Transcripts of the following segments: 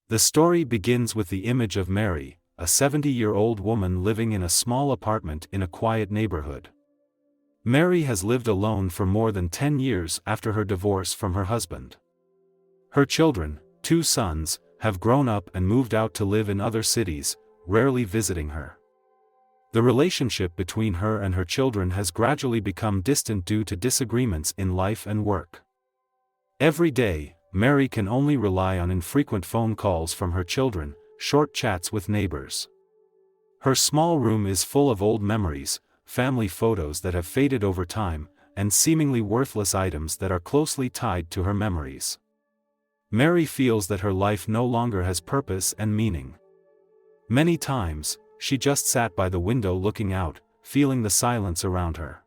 The story begins with the image of Mary, a 70-year-old woman living in a small apartment in a quiet neighborhood. Mary has lived alone for more than 10 years after her divorce from her husband. Her children, 2 sons, have grown up and moved out to live in other cities, rarely visiting her. The relationship between her and her children has gradually become distant due to disagreements in life and work. Every day, Mary can only rely on infrequent phone calls from her children, short chats with neighbors. Her small room is full of old memories, family photos that have faded over time, and seemingly worthless items that are closely tied to her memories. Mary feels that her life no longer has purpose and meaning. Many times, she just sat by the window looking out, feeling the silence around her.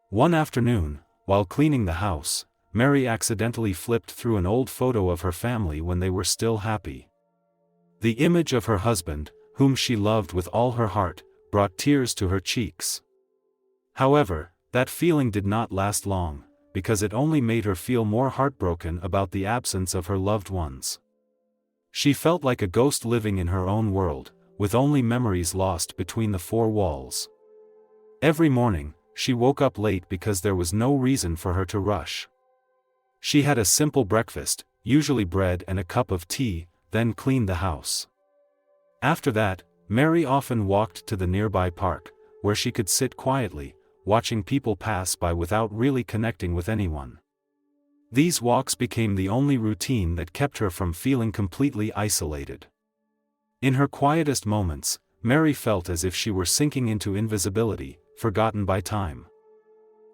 One afternoon, while cleaning the house, Mary accidentally flipped through an old photo of her family when they were still happy. The image of her husband, whom she loved with all her heart, brought tears to her cheeks. However, that feeling did not last long, because it only made her feel more heartbroken about the absence of her loved ones. She felt like a ghost living in her own world, with only memories lost between the 4 walls. Every morning, she woke up late because there was no reason for her to rush. She had a simple breakfast, usually bread and a cup of tea, then cleaned the house. After that, Mary often walked to the nearby park, where she could sit quietly, watching people pass by without really connecting with anyone. These walks became the only routine that kept her from feeling completely isolated. In her quietest moments, Mary felt as if she were sinking into invisibility, forgotten by time.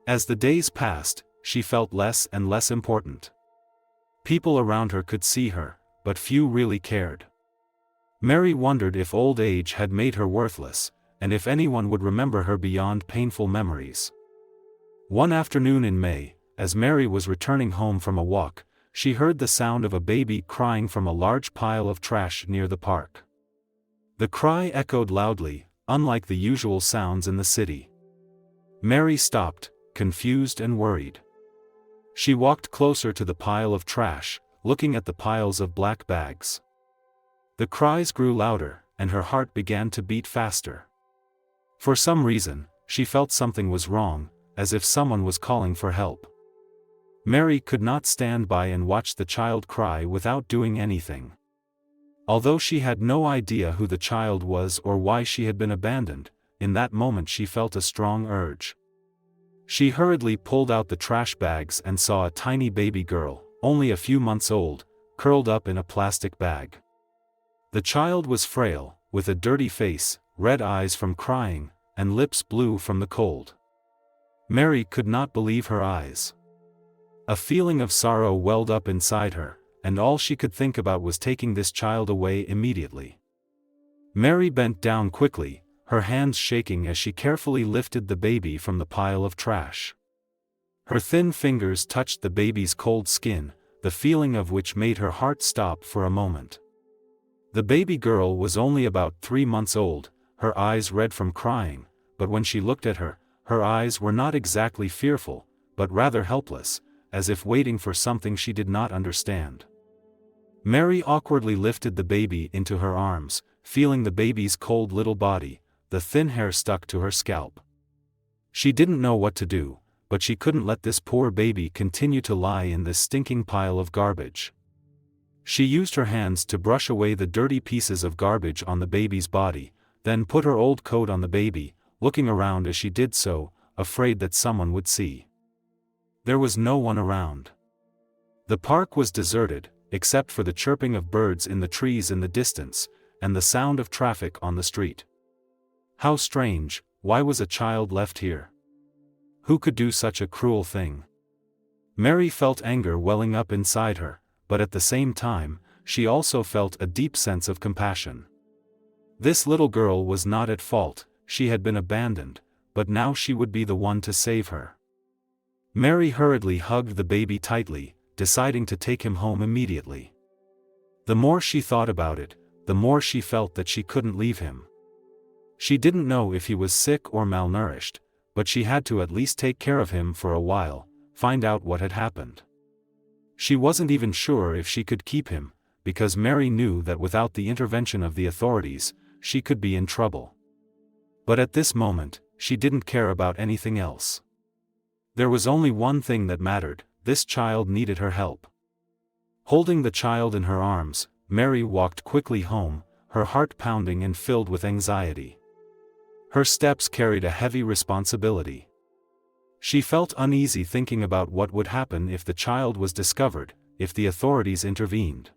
As the days passed, she felt less and less important. People around her could see her, but few really cared. Mary wondered if old age had made her worthless, and if anyone would remember her beyond painful memories. One afternoon in May, as Mary was returning home from a walk, she heard the sound of a baby crying from a large pile of trash near the park. The cry echoed loudly, unlike the usual sounds in the city. Mary stopped, confused and worried. She walked closer to the pile of trash, looking at the piles of black bags. The cries grew louder, and her heart began to beat faster. For some reason, she felt something was wrong, as if someone was calling for help. Mary could not stand by and watch the child cry without doing anything. Although she had no idea who the child was or why she had been abandoned, in that moment she felt a strong urge. She hurriedly pulled out the trash bags and saw a tiny baby girl, only a few months old, curled up in a plastic bag. The child was frail, with a dirty face, red eyes from crying, and lips blue from the cold. Mary could not believe her eyes. A feeling of sorrow welled up inside her, and all she could think about was taking this child away immediately. Mary bent down quickly, her hands shaking as she carefully lifted the baby from the pile of trash. Her thin fingers touched the baby's cold skin, the feeling of which made her heart stop for a moment. The baby girl was only about 3 months old, her eyes red from crying, but when she looked at her, her eyes were not exactly fearful, but rather helpless, as if waiting for something she did not understand. Mary awkwardly lifted the baby into her arms, feeling the baby's cold little body, the thin hair stuck to her scalp. She didn't know what to do, but she couldn't let this poor baby continue to lie in this stinking pile of garbage. She used her hands to brush away the dirty pieces of garbage on the baby's body, then put her old coat on the baby, looking around as she did so, afraid that someone would see. There was no one around. The park was deserted, except for the chirping of birds in the trees in the distance, and the sound of traffic on the street. How strange, why was a child left here? Who could do such a cruel thing? Mary felt anger welling up inside her, but at the same time, she also felt a deep sense of compassion. This little girl was not at fault, she had been abandoned, but now she would be the one to save her. Mary hurriedly hugged the baby tightly, deciding to take him home immediately. The more she thought about it, the more she felt that she couldn't leave him. She didn't know if he was sick or malnourished, but she had to at least take care of him for a while, find out what had happened. She wasn't even sure if she could keep him, because Mary knew that without the intervention of the authorities, she could be in trouble. But at this moment, she didn't care about anything else. There was only one thing that mattered: this child needed her help. Holding the child in her arms, Mary walked quickly home, her heart pounding and filled with anxiety. Her steps carried a heavy responsibility. She felt uneasy thinking about what would happen if the child was discovered, if the authorities intervened.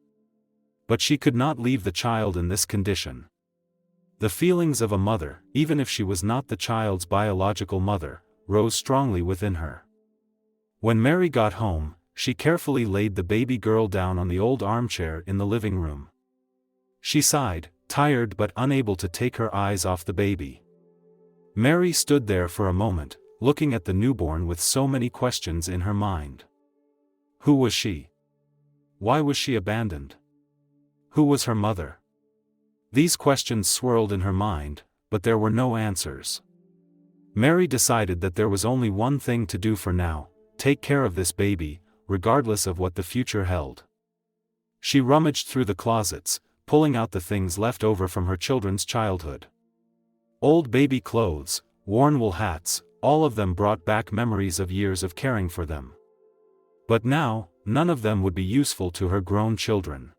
But she could not leave the child in this condition. The feelings of a mother, even if she was not the child's biological mother, rose strongly within her. When Mary got home, she carefully laid the baby girl down on the old armchair in the living room. She sighed, tired but unable to take her eyes off the baby. Mary stood there for a moment, looking at the newborn with so many questions in her mind. Who was she? Why was she abandoned? Who was her mother? These questions swirled in her mind, but there were no answers. Mary decided that there was only one thing to do for now: take care of this baby, regardless of what the future held. She rummaged through the closets, pulling out the things left over from her children's childhood. Old baby clothes, worn wool hats, all of them brought back memories of years of caring for them. But now, none of them would be useful to her grown children.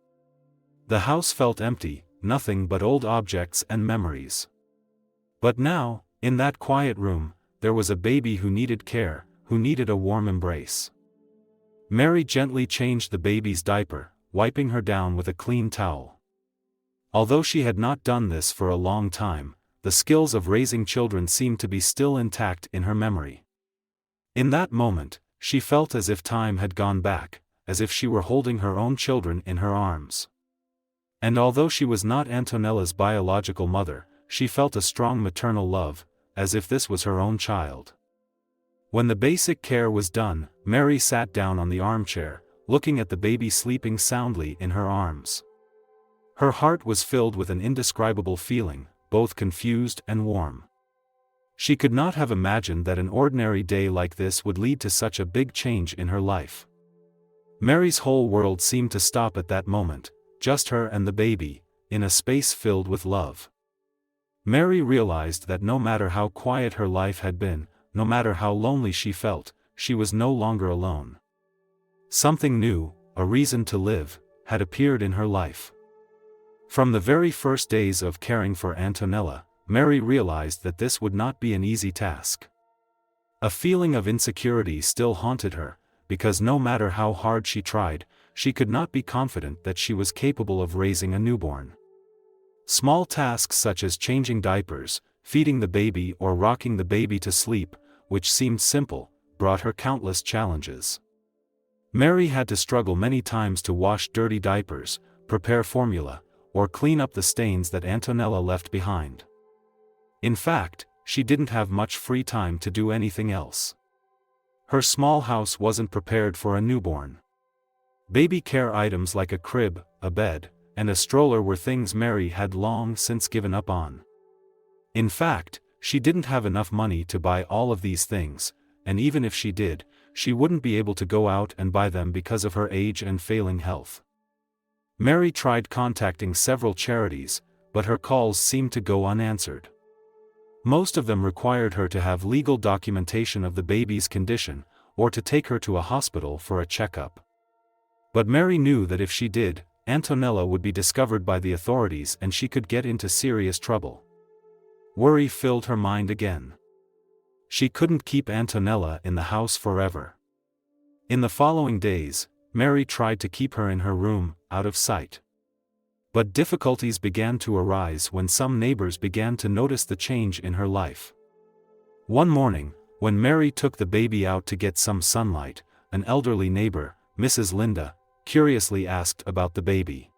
The house felt empty, nothing but old objects and memories. But now, in that quiet room, there was a baby who needed care, who needed a warm embrace. Mary gently changed the baby's diaper, wiping her down with a clean towel. Although she had not done this for a long time, the skills of raising children seemed to be still intact in her memory. In that moment, she felt as if time had gone back, as if she were holding her own children in her arms. And although she was not Antonella's biological mother, she felt a strong maternal love, as if this was her own child. When the basic care was done, Mary sat down on the armchair, looking at the baby sleeping soundly in her arms. Her heart was filled with an indescribable feeling, both confused and warm. She could not have imagined that an ordinary day like this would lead to such a big change in her life. Mary's whole world seemed to stop at that moment, just her and the baby, in a space filled with love. Mary realized that no matter how quiet her life had been, no matter how lonely she felt, she was no longer alone. Something new, a reason to live, had appeared in her life. From the very first days of caring for Antonella, Mary realized that this would not be an easy task. A feeling of insecurity still haunted her, because no matter how hard she tried, she could not be confident that she was capable of raising a newborn. Small tasks such as changing diapers, feeding the baby or rocking the baby to sleep, which seemed simple, brought her countless challenges. Mary had to struggle many times to wash dirty diapers, prepare formula, or clean up the stains that Antonella left behind. In fact, she didn't have much free time to do anything else. Her small house wasn't prepared for a newborn. Baby care items like a crib, a bed, and a stroller were things Mary had long since given up on. In fact, she didn't have enough money to buy all of these things, and even if she did, she wouldn't be able to go out and buy them because of her age and failing health. Mary tried contacting several charities, but her calls seemed to go unanswered. Most of them required her to have legal documentation of the baby's condition, or to take her to a hospital for a checkup. But Mary knew that if she did, Antonella would be discovered by the authorities and she could get into serious trouble. Worry filled her mind again. She couldn't keep Antonella in the house forever. In the following days, Mary tried to keep her in her room, out of sight. But difficulties began to arise when some neighbors began to notice the change in her life. One morning, when Mary took the baby out to get some sunlight, an elderly neighbor, Mrs. Linda, curiously asked about the baby.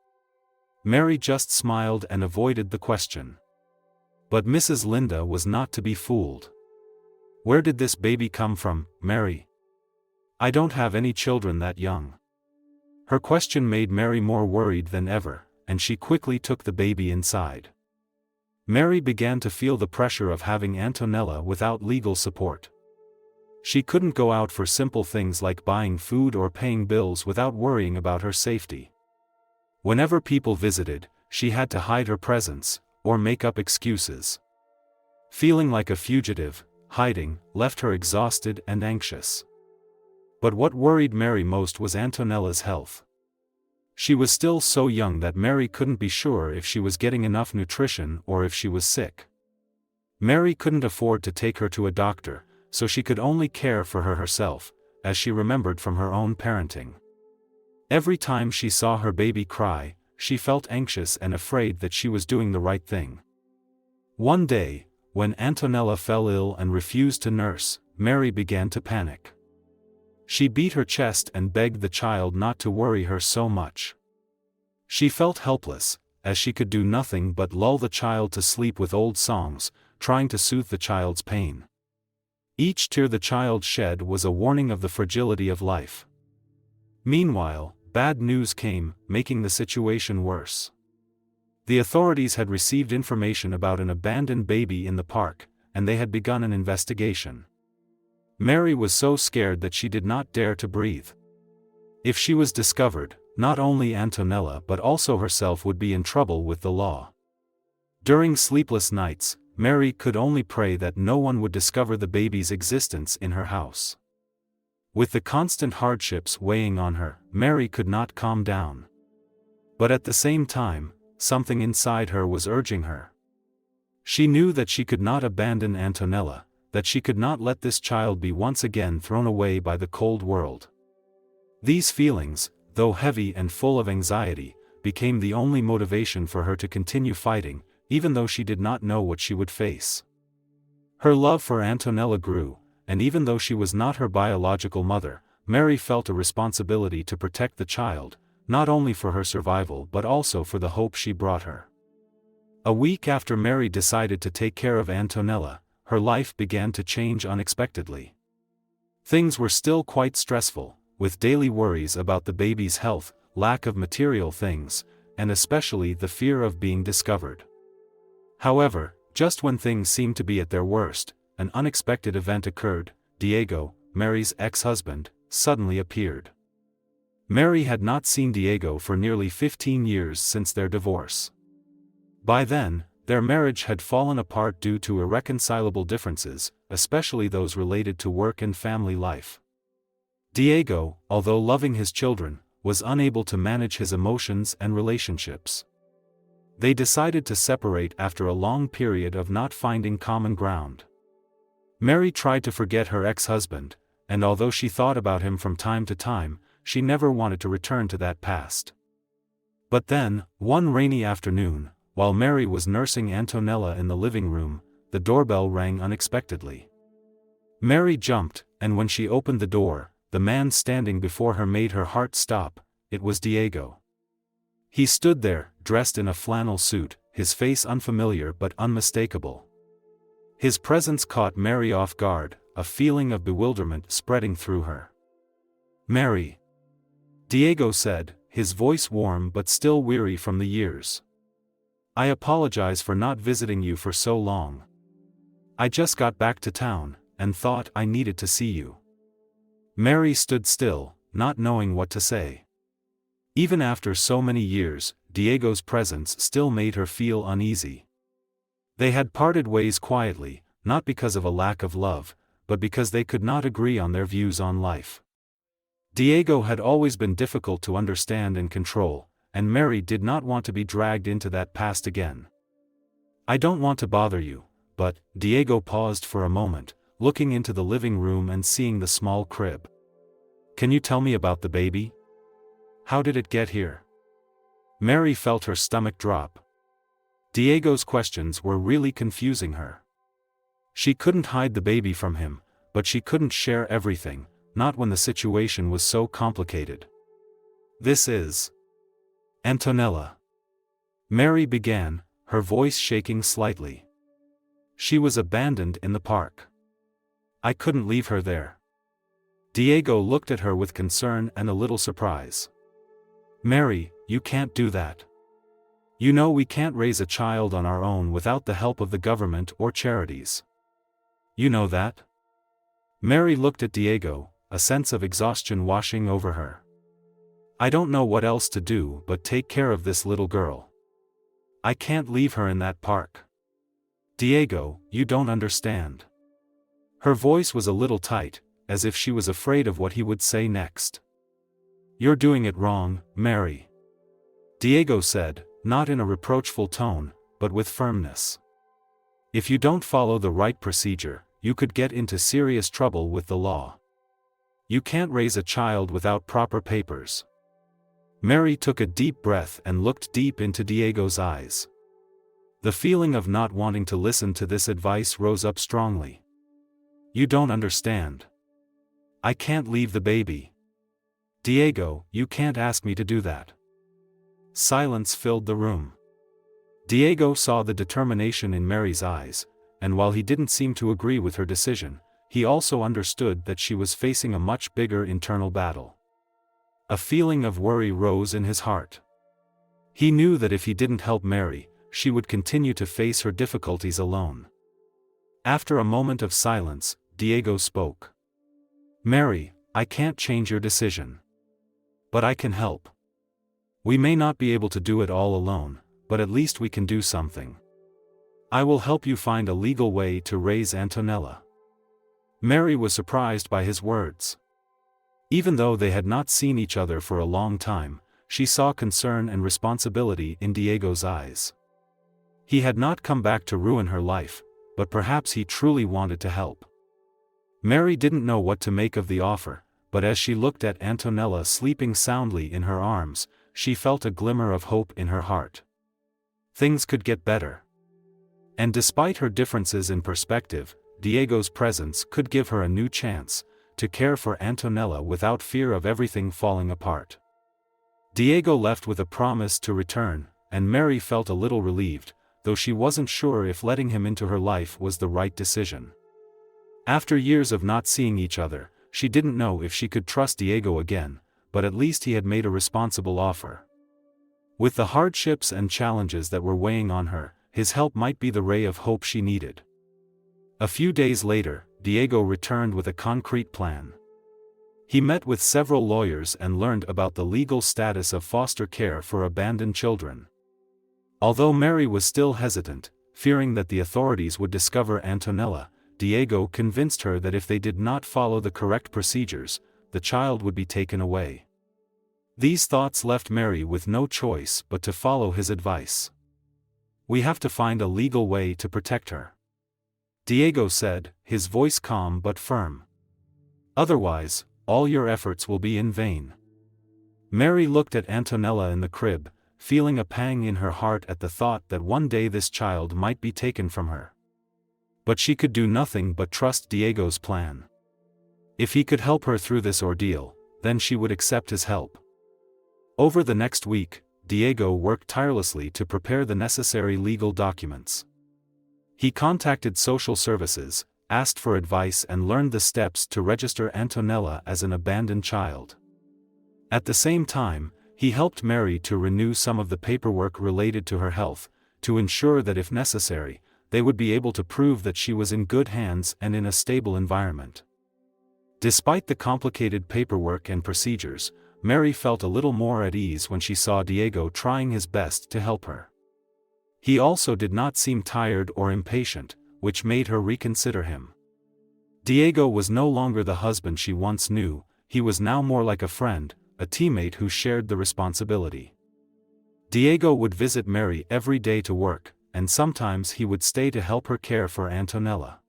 Mary just smiled and avoided the question. But Mrs. Linda was not to be fooled. "Where did this baby come from, Mary? I don't have any children that young." Her question made Mary more worried than ever, and she quickly took the baby inside. Mary began to feel the pressure of having Antonella without legal support. She couldn't go out for simple things like buying food or paying bills without worrying about her safety. Whenever people visited, she had to hide her presence, or make up excuses. Feeling like a fugitive, hiding left her exhausted and anxious. But what worried Mary most was Antonella's health. She was still so young that Mary couldn't be sure if she was getting enough nutrition or if she was sick. Mary couldn't afford to take her to a doctor, so she could only care for her herself, as she remembered from her own parenting. Every time she saw her baby cry, she felt anxious and afraid that she was doing the right thing. One day, when Antonella fell ill and refused to nurse, Mary began to panic. She beat her chest and begged the child not to worry her so much. She felt helpless, as she could do nothing but lull the child to sleep with old songs, trying to soothe the child's pain. Each tear the child shed was a warning of the fragility of life. Meanwhile, bad news came, making the situation worse. The authorities had received information about an abandoned baby in the park, and they had begun an investigation. Mary was so scared that she did not dare to breathe. If she was discovered, not only Antonella but also herself would be in trouble with the law. During sleepless nights, Mary could only pray that no one would discover the baby's existence in her house. With the constant hardships weighing on her, Mary could not calm down. But at the same time, something inside her was urging her. She knew that she could not abandon Antonella, that she could not let this child be once again thrown away by the cold world. These feelings, though heavy and full of anxiety, became the only motivation for her to continue fighting, even though she did not know what she would face. Her love for Antonella grew, and even though she was not her biological mother, Mary felt a responsibility to protect the child, not only for her survival but also for the hope she brought her. A week after Mary decided to take care of Antonella, her life began to change unexpectedly. Things were still quite stressful, with daily worries about the baby's health, lack of material things, and especially the fear of being discovered. However, just when things seemed to be at their worst, an unexpected event occurred. Diego, Mary's ex-husband, suddenly appeared. Mary had not seen Diego for nearly 15 years since their divorce. By then, their marriage had fallen apart due to irreconcilable differences, especially those related to work and family life. Diego, although loving his children, was unable to manage his emotions and relationships. They decided to separate after a long period of not finding common ground. Mary tried to forget her ex-husband, and although she thought about him from time to time, she never wanted to return to that past. But then, one rainy afternoon, while Mary was nursing Antonella in the living room, the doorbell rang unexpectedly. Mary jumped, and when she opened the door, the man standing before her made her heart stop. It was Diego. He stood there, dressed in a flannel suit, his face unfamiliar but unmistakable. His presence caught Mary off guard, a feeling of bewilderment spreading through her. "Mary," Diego said, his voice warm but still weary from the years. "I apologize for not visiting you for so long. I just got back to town, and thought I needed to see you." Mary stood still, not knowing what to say. Even after so many years, Diego's presence still made her feel uneasy. They had parted ways quietly, not because of a lack of love, but because they could not agree on their views on life. Diego had always been difficult to understand and control, and Mary did not want to be dragged into that past again. "I don't want to bother you, but," Diego paused for a moment, looking into the living room and seeing the small crib. "Can you tell me about the baby? How did it get here?" Mary felt her stomach drop. Diego's questions were really confusing her. She couldn't hide the baby from him, but she couldn't share everything, not when the situation was so complicated. "This is Antonella," Mary began, her voice shaking slightly. "She was abandoned in the park. I couldn't leave her there." Diego looked at her with concern and a little surprise. "Mary, you can't do that. You know we can't raise a child on our own without the help of the government or charities. You know that?" Mary looked at Diego, a sense of exhaustion washing over her. I don't know what else to do but take care of this little girl. I can't leave her in that park. Diego, you don't understand. Her voice was a little tight, as if she was afraid of what he would say next. You're doing it wrong, Mary. Diego said, not in a reproachful tone, but with firmness. If you don't follow the right procedure, you could get into serious trouble with the law. You can't raise a child without proper papers. Mary took a deep breath and looked deep into Diego's eyes. The feeling of not wanting to listen to this advice rose up strongly. You don't understand. I can't leave the baby. Diego, you can't ask me to do that. Silence filled the room. Diego saw the determination in Mary's eyes, and while he didn't seem to agree with her decision, he also understood that she was facing a much bigger internal battle. A feeling of worry rose in his heart. He knew that if he didn't help Mary, she would continue to face her difficulties alone. After a moment of silence, Diego spoke. Mary, I can't change your decision. But I can help. We may not be able to do it all alone, but at least we can do something. I will help you find a legal way to raise Antonella. Mary was surprised by his words. Even though they had not seen each other for a long time, she saw concern and responsibility in Diego's eyes. He had not come back to ruin her life, but perhaps he truly wanted to help. Mary didn't know what to make of the offer, but as she looked at Antonella sleeping soundly in her arms, she felt a glimmer of hope in her heart. Things could get better. And despite her differences in perspective, Diego's presence could give her a new chance to care for Antonella without fear of everything falling apart. Diego left with a promise to return, and Mary felt a little relieved, though she wasn't sure if letting him into her life was the right decision. After years of not seeing each other, she didn't know if she could trust Diego again, but at least he had made a responsible offer. With the hardships and challenges that were weighing on her, his help might be the ray of hope she needed. A few days later, Diego returned with a concrete plan. He met with several lawyers and learned about the legal status of foster care for abandoned children. Although Mary was still hesitant, fearing that the authorities would discover Antonella, Diego convinced her that if they did not follow the correct procedures, the child would be taken away. These thoughts left Mary with no choice but to follow his advice. We have to find a legal way to protect her, Diego said, his voice calm but firm. Otherwise, all your efforts will be in vain. Mary looked at Antonella in the crib, feeling a pang in her heart at the thought that one day this child might be taken from her. But she could do nothing but trust Diego's plan. If he could help her through this ordeal, then she would accept his help. Over the next week, Diego worked tirelessly to prepare the necessary legal documents. He contacted social services, asked for advice and learned the steps to register Antonella as an abandoned child. At the same time, he helped Mary to renew some of the paperwork related to her health, to ensure that if necessary, they would be able to prove that she was in good hands and in a stable environment. Despite the complicated paperwork and procedures, Mary felt a little more at ease when she saw Diego trying his best to help her. He also did not seem tired or impatient, which made her reconsider him. Diego was no longer the husband she once knew, he was now more like a friend, a teammate who shared the responsibility. Diego would visit Mary every day to work, and sometimes he would stay to help her care for Antonella.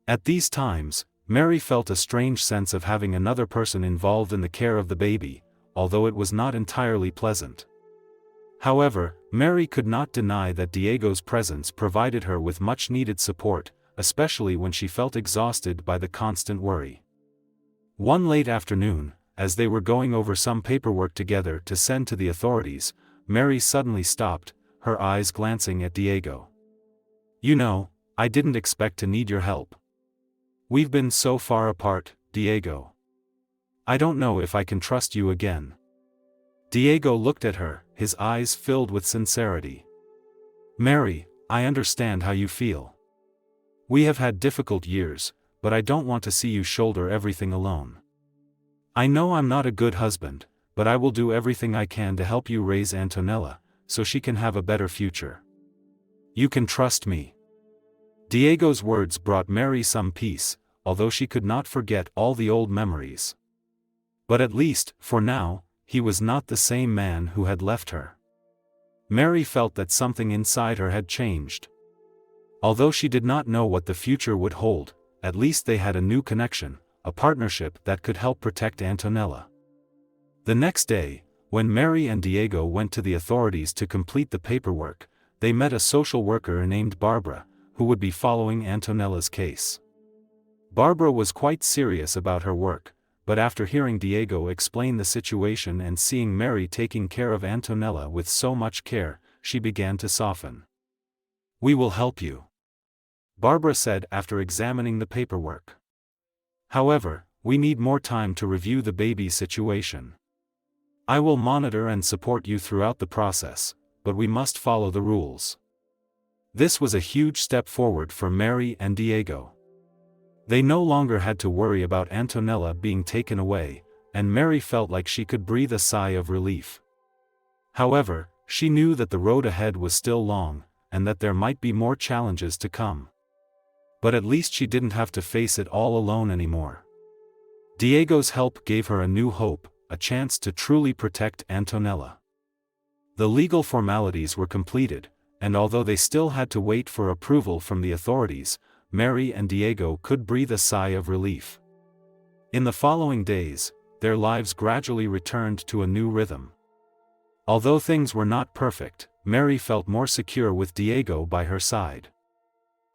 At these times, Mary felt a strange sense of having another person involved in the care of the baby, although it was not entirely pleasant. However, Mary could not deny that Diego's presence provided her with much-needed support, especially when she felt exhausted by the constant worry. One late afternoon, as they were going over some paperwork together to send to the authorities, Mary suddenly stopped, her eyes glancing at Diego. "You know, I didn't expect to need your help. We've been so far apart, Diego. I don't know if I can trust you again." Diego looked at her, his eyes filled with sincerity. "Mary, I understand how you feel. We have had difficult years, but I don't want to see you shoulder everything alone. I know I'm not a good husband, but I will do everything I can to help you raise Antonella, so she can have a better future. You can trust me." Diego's words brought Mary some peace, although she could not forget all the old memories. But at least, for now, he was not the same man who had left her. Mary felt that something inside her had changed. Although she did not know what the future would hold, at least they had a new connection, a partnership that could help protect Antonella. The next day, when Mary and Diego went to the authorities to complete the paperwork, they met a social worker named Barbara, who would be following Antonella's case. Barbara was quite serious about her work, but after hearing Diego explain the situation and seeing Mary taking care of Antonella with so much care, she began to soften. "We will help you," Barbara said after examining the paperwork. "However, we need more time to review the baby's situation. I will monitor and support you throughout the process, but we must follow the rules." This was a huge step forward for Mary and Diego. They no longer had to worry about Antonella being taken away, and Mary felt like she could breathe a sigh of relief. However, she knew that the road ahead was still long, and that there might be more challenges to come. But at least she didn't have to face it all alone anymore. Diego's help gave her a new hope, a chance to truly protect Antonella. The legal formalities were completed, and although they still had to wait for approval from the authorities, Mary and Diego could breathe a sigh of relief. In the following days, their lives gradually returned to a new rhythm. Although things were not perfect, Mary felt more secure with Diego by her side.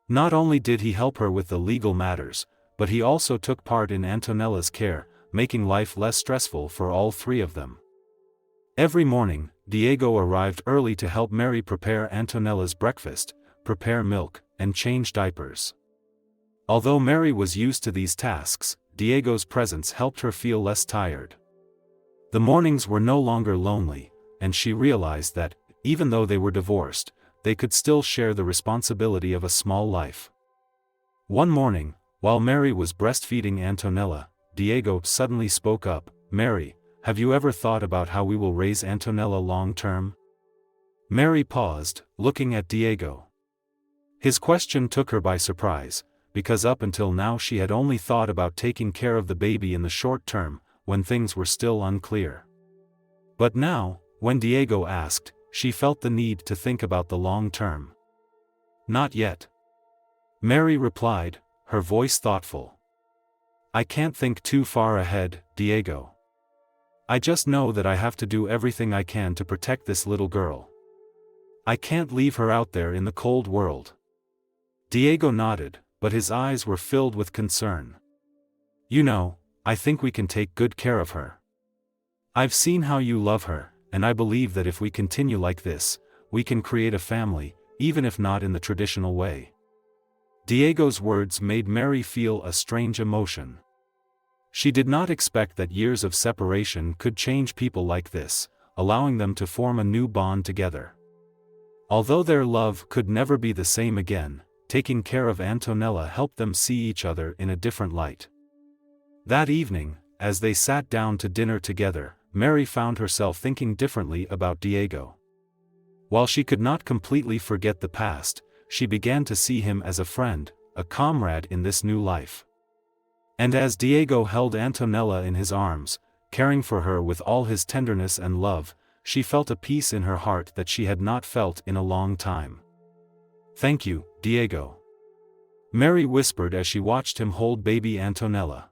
Not only did he help her with the legal matters, but he also took part in Antonella's care, making life less stressful for all three of them. Every morning, Diego arrived early to help Mary prepare Antonella's breakfast, prepare milk, and change diapers. Although Mary was used to these tasks, Diego's presence helped her feel less tired. The mornings were no longer lonely, and she realized that, even though they were divorced, they could still share the responsibility of a small life. One morning, while Mary was breastfeeding Antonella, Diego suddenly spoke up, "Mary, have you ever thought about how we will raise Antonella long term?" Mary paused, looking at Diego. His question took her by surprise, because up until now she had only thought about taking care of the baby in the short term, when things were still unclear. But now, when Diego asked, she felt the need to think about the long term. "Not yet," Mary replied, her voice thoughtful. "I can't think too far ahead, Diego. I just know that I have to do everything I can to protect this little girl. I can't leave her out there in the cold world." Diego nodded, but his eyes were filled with concern. "You know, I think we can take good care of her. I've seen how you love her, and I believe that if we continue like this, we can create a family, even if not in the traditional way." Diego's words made Mary feel a strange emotion. She did not expect that years of separation could change people like this, allowing them to form a new bond together. Although their love could never be the same again, taking care of Antonella helped them see each other in a different light. That evening, as they sat down to dinner together, Mary found herself thinking differently about Diego. While she could not completely forget the past, she began to see him as a friend, a comrade in this new life. And as Diego held Antonella in his arms, caring for her with all his tenderness and love, she felt a peace in her heart that she had not felt in a long time. "Thank you, Diego," Mary whispered as she watched him hold baby Antonella.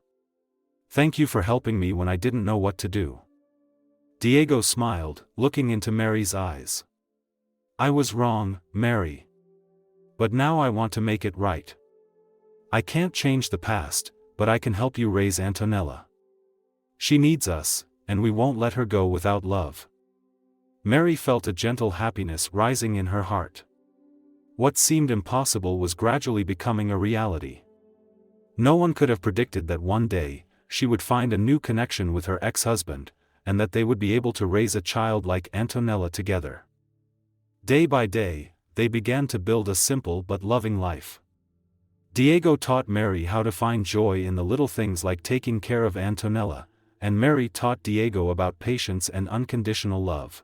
"Thank you for helping me when I didn't know what to do." Diego smiled, looking into Mary's eyes. "I was wrong, Mary. But now I want to make it right. I can't change the past, but I can help you raise Antonella. She needs us, and we won't let her go without love." Mary felt a gentle happiness rising in her heart. What seemed impossible was gradually becoming a reality. No one could have predicted that one day, she would find a new connection with her ex-husband, and that they would be able to raise a child like Antonella together. Day by day, they began to build a simple but loving life. Diego taught Mary how to find joy in the little things like taking care of Antonella, and Mary taught Diego about patience and unconditional love.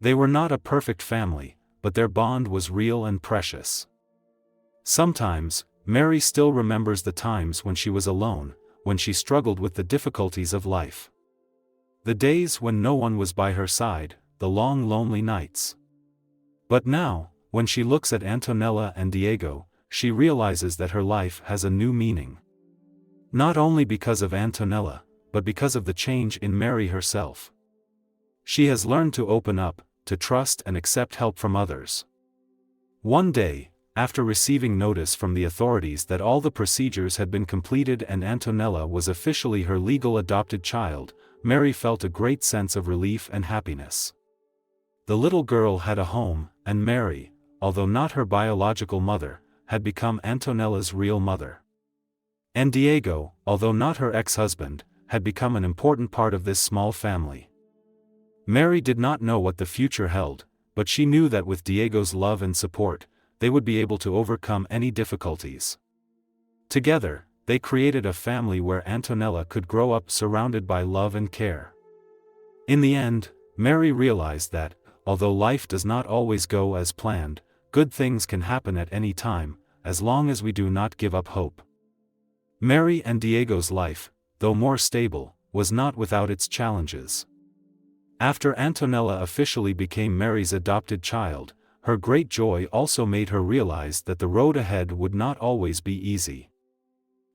They were not a perfect family, but their bond was real and precious. Sometimes, Mary still remembers the times when she was alone, when she struggled with the difficulties of life. The days when no one was by her side, the long lonely nights. But now, when she looks at Antonella and Diego, she realizes that her life has a new meaning. Not only because of Antonella, but because of the change in Mary herself. She has learned to open up, to trust and accept help from others. One day, after receiving notice from the authorities that all the procedures had been completed and Antonella was officially her legal adopted child, Mary felt a great sense of relief and happiness. The little girl had a home, and Mary, although not her biological mother, had become Antonella's real mother. And Diego, although not her ex-husband, had become an important part of this small family. Mary did not know what the future held, but she knew that with Diego's love and support, they would be able to overcome any difficulties. Together, they created a family where Antonella could grow up surrounded by love and care. In the end, Mary realized that, although life does not always go as planned, good things can happen at any time, as long as we do not give up hope. Mary and Diego's life, though more stable, was not without its challenges. After Antonella officially became Mary's adopted child, her great joy also made her realize that the road ahead would not always be easy.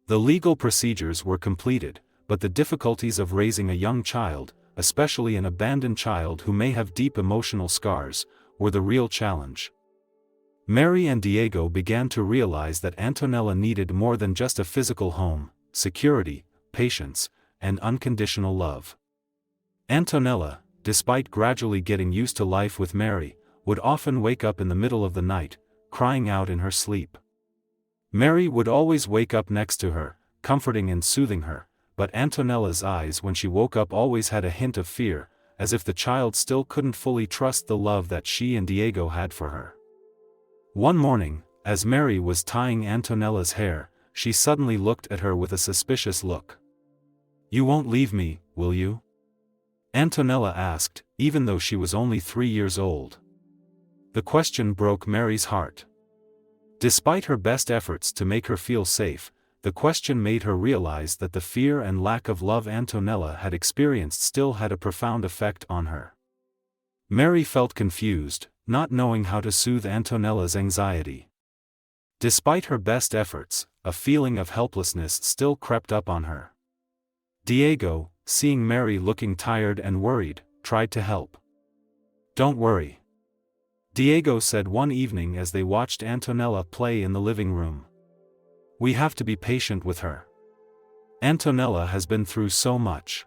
The legal procedures were completed, but the difficulties of raising a young child, especially an abandoned child who may have deep emotional scars, were the real challenge. Mary and Diego began to realize that Antonella needed more than just a physical home, security, patience, and unconditional love. Antonella, despite gradually getting used to life with Mary, would often wake up in the middle of the night, crying out in her sleep. Mary would always wake up next to her, comforting and soothing her, but Antonella's eyes when she woke up always had a hint of fear, as if the child still couldn't fully trust the love that she and Diego had for her. One morning, as Mary was tying Antonella's hair, she suddenly looked at her with a suspicious look. "You won't leave me, will you?" Antonella asked, even though she was only 3 years old. The question broke Mary's heart. Despite her best efforts to make her feel safe, the question made her realize that the fear and lack of love Antonella had experienced still had a profound effect on her. Mary felt confused, not knowing how to soothe Antonella's anxiety. Despite her best efforts, a feeling of helplessness still crept up on her. Diego, seeing Mary looking tired and worried, tried to help. "Don't worry," Diego said one evening as they watched Antonella play in the living room. "We have to be patient with her. Antonella has been through so much.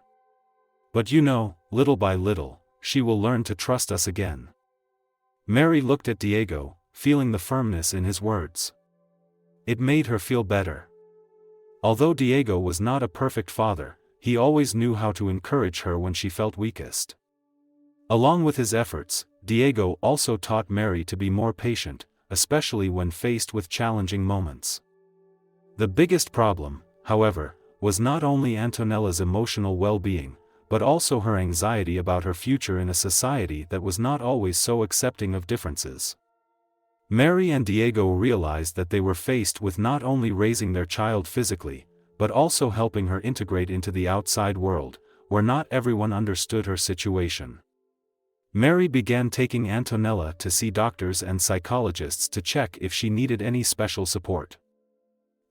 But you know, little by little, she will learn to trust us again." Mary looked at Diego, feeling the firmness in his words. It made her feel better. Although Diego was not a perfect father, he always knew how to encourage her when she felt weakest. Along with his efforts, Diego also taught Mary to be more patient, especially when faced with challenging moments. The biggest problem, however, was not only Antonella's emotional well-being, but also her anxiety about her future in a society that was not always so accepting of differences. Mary and Diego realized that they were faced with not only raising their child physically, but also helping her integrate into the outside world, where not everyone understood her situation. Mary began taking Antonella to see doctors and psychologists to check if she needed any special support.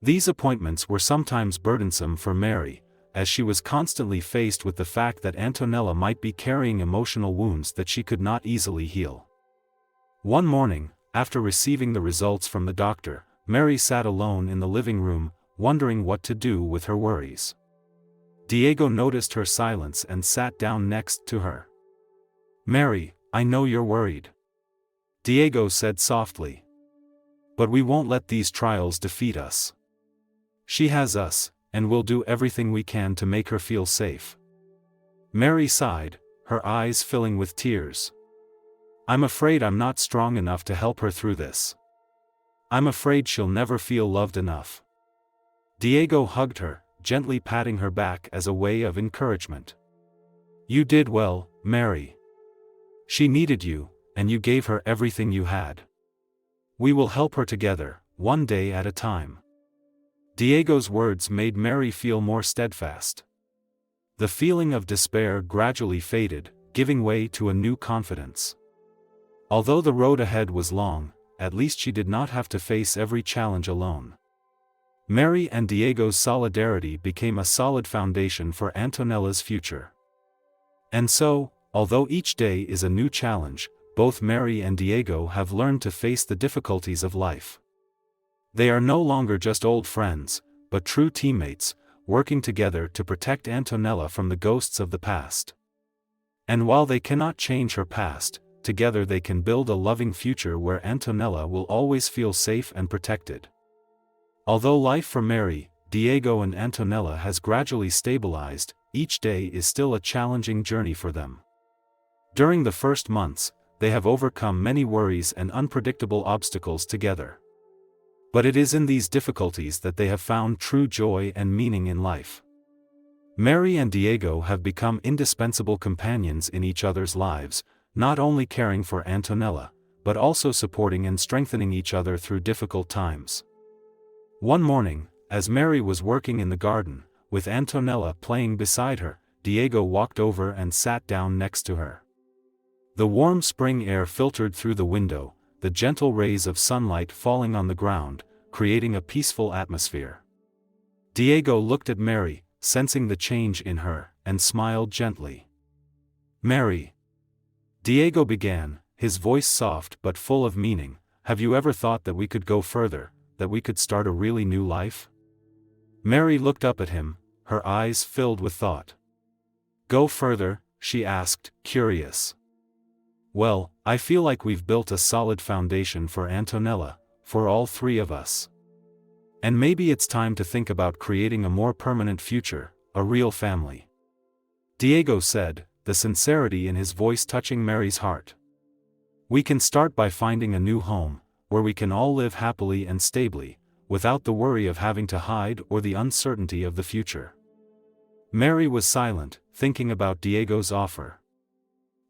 These appointments were sometimes burdensome for Mary, as she was constantly faced with the fact that Antonella might be carrying emotional wounds that she could not easily heal. One morning, after receiving the results from the doctor, Mary sat alone in the living room, wondering what to do with her worries. Diego noticed her silence and sat down next to her. "Mary, I know you're worried," Diego said softly. "But we won't let these trials defeat us. She has us, and we'll do everything we can to make her feel safe." Mary sighed, her eyes filling with tears. "I'm afraid I'm not strong enough to help her through this. I'm afraid she'll never feel loved enough." Diego hugged her, gently patting her back as a way of encouragement. "You did well, Mary. She needed you, and you gave her everything you had. We will help her together, one day at a time." Diego's words made Mary feel more steadfast. The feeling of despair gradually faded, giving way to a new confidence. Although the road ahead was long, at least she did not have to face every challenge alone. Mary and Diego's solidarity became a solid foundation for Antonella's future. And so, although each day is a new challenge, both Mary and Diego have learned to face the difficulties of life. They are no longer just old friends, but true teammates, working together to protect Antonella from the ghosts of the past. And while they cannot change her past, together they can build a loving future where Antonella will always feel safe and protected. Although life for Mary, Diego and Antonella has gradually stabilized, each day is still a challenging journey for them. During the first months, they have overcome many worries and unpredictable obstacles together. But it is in these difficulties that they have found true joy and meaning in life. Mary and Diego have become indispensable companions in each other's lives, not only caring for Antonella, but also supporting and strengthening each other through difficult times. One morning, as Mary was working in the garden, with Antonella playing beside her, Diego walked over and sat down next to her. The warm spring air filtered through the window, the gentle rays of sunlight falling on the ground, creating a peaceful atmosphere. Diego looked at Mary, sensing the change in her, and smiled gently. "Mary," Diego began, his voice soft but full of meaning, "have you ever thought that we could go further, that we could start a really new life?" Mary looked up at him, her eyes filled with thought. "Go further?" she asked, curious. "Well, I feel like we've built a solid foundation for Antonella, for all three of us. And maybe it's time to think about creating a more permanent future, a real family," Diego said, the sincerity in his voice touching Mary's heart. "We can start by finding a new home, where we can all live happily and stably, without the worry of having to hide or the uncertainty of the future." Mary was silent, thinking about Diego's offer.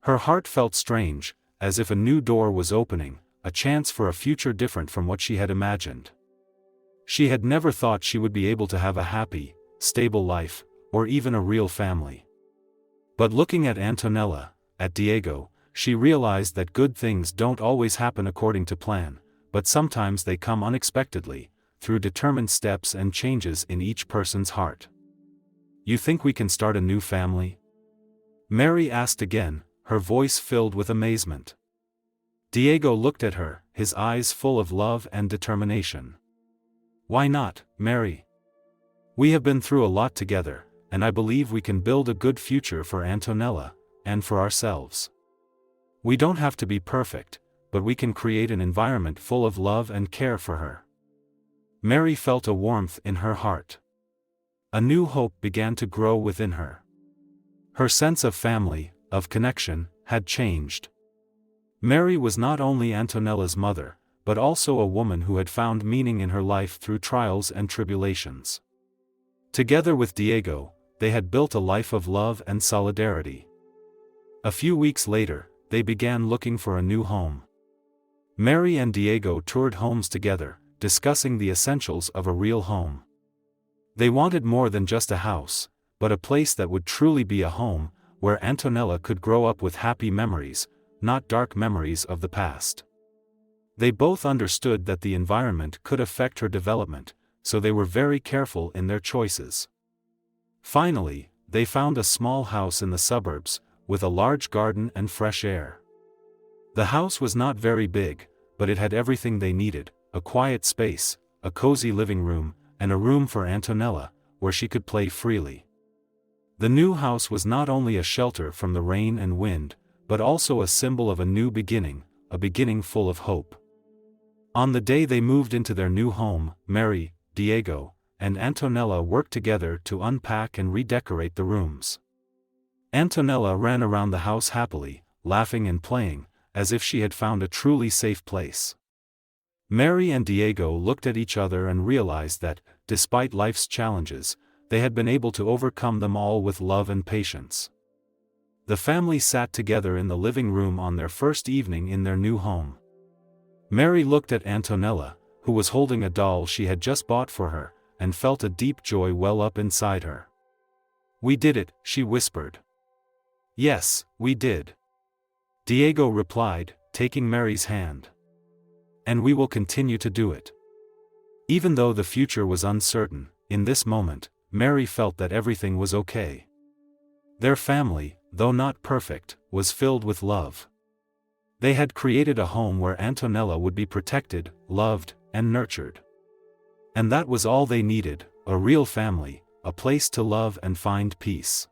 Her heart felt strange, as if a new door was opening, a chance for a future different from what she had imagined. She had never thought she would be able to have a happy, stable life, or even a real family. But looking at Antonella, at Diego, she realized that good things don't always happen according to plan, but sometimes they come unexpectedly, through determined steps and changes in each person's heart. "You think we can start a new family?" Mary asked again, her voice filled with amazement. Diego looked at her, his eyes full of love and determination. "Why not, Mary? We have been through a lot together, and I believe we can build a good future for Antonella, and for ourselves. We don't have to be perfect, but we can create an environment full of love and care for her." Mary felt a warmth in her heart. A new hope began to grow within her. Her sense of family, of connection, had changed. Mary was not only Antonella's mother, but also a woman who had found meaning in her life through trials and tribulations. Together with Diego, they had built a life of love and solidarity. A few weeks later, they began looking for a new home. Mary and Diego toured homes together, discussing the essentials of a real home. They wanted more than just a house, but a place that would truly be a home, where Antonella could grow up with happy memories, not dark memories of the past. They both understood that the environment could affect her development, so they were very careful in their choices. Finally, they found a small house in the suburbs, with a large garden and fresh air. The house was not very big, but it had everything they needed: a quiet space, a cozy living room, and a room for Antonella, where she could play freely. The new house was not only a shelter from the rain and wind, but also a symbol of a new beginning, a beginning full of hope. On the day they moved into their new home, Mary, Diego, and Antonella worked together to unpack and redecorate the rooms. Antonella ran around the house happily, laughing and playing, as if she had found a truly safe place. Mary and Diego looked at each other and realized that, despite life's challenges, they had been able to overcome them all with love and patience. The family sat together in the living room on their first evening in their new home. Mary looked at Antonella, who was holding a doll she had just bought for her, and felt a deep joy well up inside her. "We did it," she whispered. "Yes, we did," Diego replied, taking Mary's hand. "And we will continue to do it." Even though the future was uncertain, in this moment, Mary felt that everything was okay. Their family, though not perfect, was filled with love. They had created a home where Antonella would be protected, loved, and nurtured. And that was all they needed, a real family, a place to love and find peace.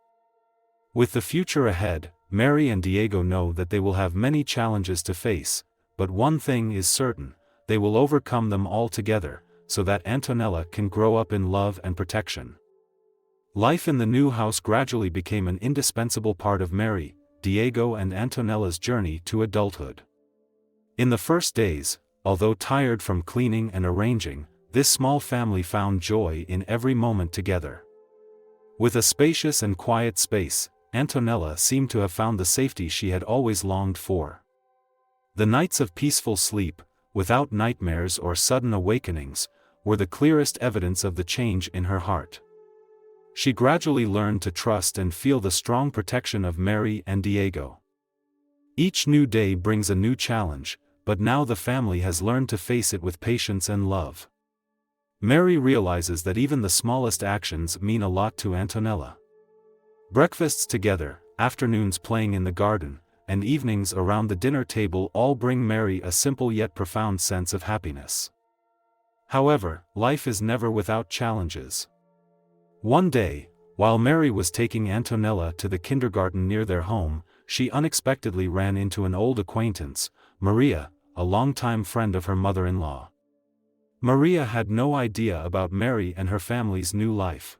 With the future ahead, Mary and Diego know that they will have many challenges to face, but one thing is certain, they will overcome them all together, so that Antonella can grow up in love and protection. Life in the new house gradually became an indispensable part of Mary, Diego and Antonella's journey to adulthood. In the first days, although tired from cleaning and arranging, this small family found joy in every moment together. With a spacious and quiet space, Antonella seemed to have found the safety she had always longed for. The nights of peaceful sleep, without nightmares or sudden awakenings, were the clearest evidence of the change in her heart. She gradually learned to trust and feel the strong protection of Mary and Diego. Each new day brings a new challenge, but now the family has learned to face it with patience and love. Mary realizes that even the smallest actions mean a lot to Antonella. Breakfasts together, afternoons playing in the garden, and evenings around the dinner table all bring Mary a simple yet profound sense of happiness. However, life is never without challenges. One day, while Mary was taking Antonella to the kindergarten near their home, she unexpectedly ran into an old acquaintance, Maria, a longtime friend of her mother-in-law. Maria had no idea about Mary and her family's new life.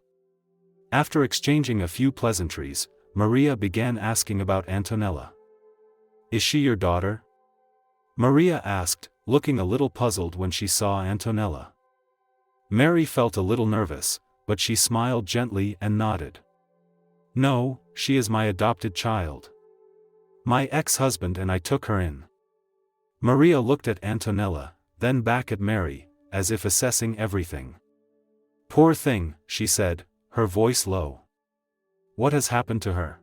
After exchanging a few pleasantries, Maria began asking about Antonella. "Is she your daughter?" Maria asked, looking a little puzzled when she saw Antonella. Mary felt a little nervous, but she smiled gently and nodded. "No, she is my adopted child. My ex-husband and I took her in." Maria looked at Antonella, then back at Mary, as if assessing everything. "Poor thing," she said, her voice low. "What has happened to her?"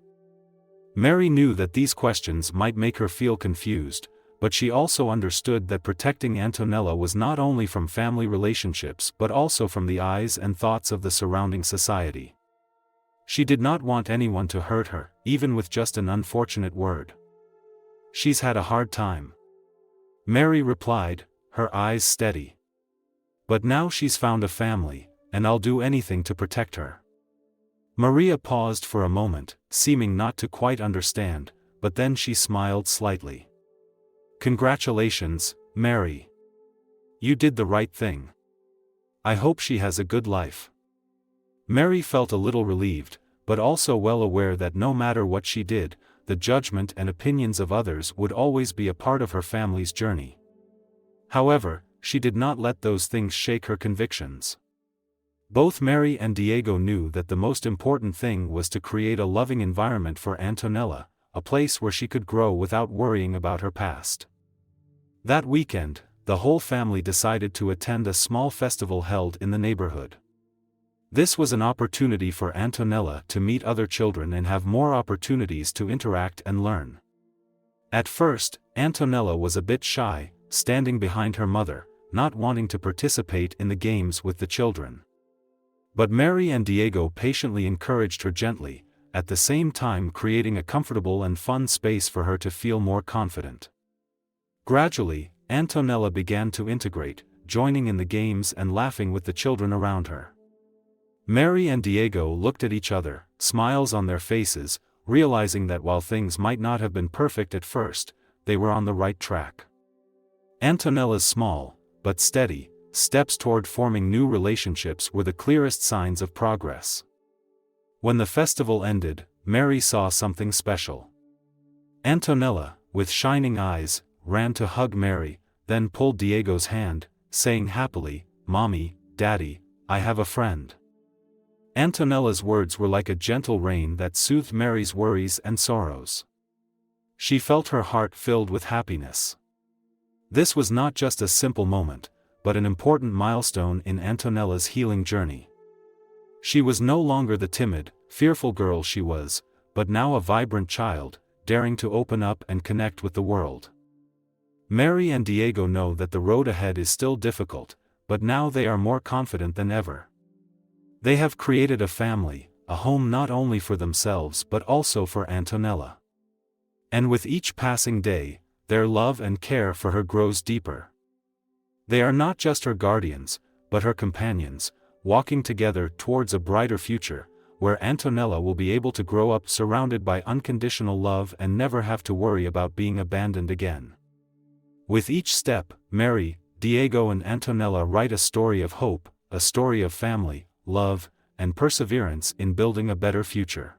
Mary knew that these questions might make her feel confused, but she also understood that protecting Antonella was not only from family relationships but also from the eyes and thoughts of the surrounding society. She did not want anyone to hurt her, even with just an unfortunate word. "She's had a hard time," Mary replied, her eyes steady. "But now she's found a family, and I'll do anything to protect her." Maria paused for a moment, seeming not to quite understand, but then she smiled slightly. "Congratulations, Mary. You did the right thing. I hope she has a good life." Mary felt a little relieved, but also well aware that no matter what she did, the judgment and opinions of others would always be a part of her family's journey. However, she did not let those things shake her convictions. Both Mary and Diego knew that the most important thing was to create a loving environment for Antonella, a place where she could grow without worrying about her past. That weekend, the whole family decided to attend a small festival held in the neighborhood. This was an opportunity for Antonella to meet other children and have more opportunities to interact and learn. At first, Antonella was a bit shy, standing behind her mother, not wanting to participate in the games with the children. But Mary and Diego patiently encouraged her gently, at the same time creating a comfortable and fun space for her to feel more confident. Gradually, Antonella began to integrate, joining in the games and laughing with the children around her. Mary and Diego looked at each other, smiles on their faces, realizing that while things might not have been perfect at first, they were on the right track. Antonella's small, but steady, steps toward forming new relationships were the clearest signs of progress. When the festival ended, Mary saw something special. Antonella, with shining eyes, ran to hug Mary, then pulled Diego's hand, saying happily, "Mommy, Daddy, I have a friend." Antonella's words were like a gentle rain that soothed Mary's worries and sorrows. She felt her heart filled with happiness. This was not just a simple moment, but an important milestone in Antonella's healing journey. She was no longer the timid, fearful girl she was, but now a vibrant child, daring to open up and connect with the world. Mary and Diego know that the road ahead is still difficult, but now they are more confident than ever. They have created a family, a home not only for themselves but also for Antonella. And with each passing day, their love and care for her grows deeper. They are not just her guardians, but her companions, walking together towards a brighter future, where Antonella will be able to grow up surrounded by unconditional love and never have to worry about being abandoned again. With each step, Mary, Diego and Antonella write a story of hope, a story of family, love, and perseverance in building a better future.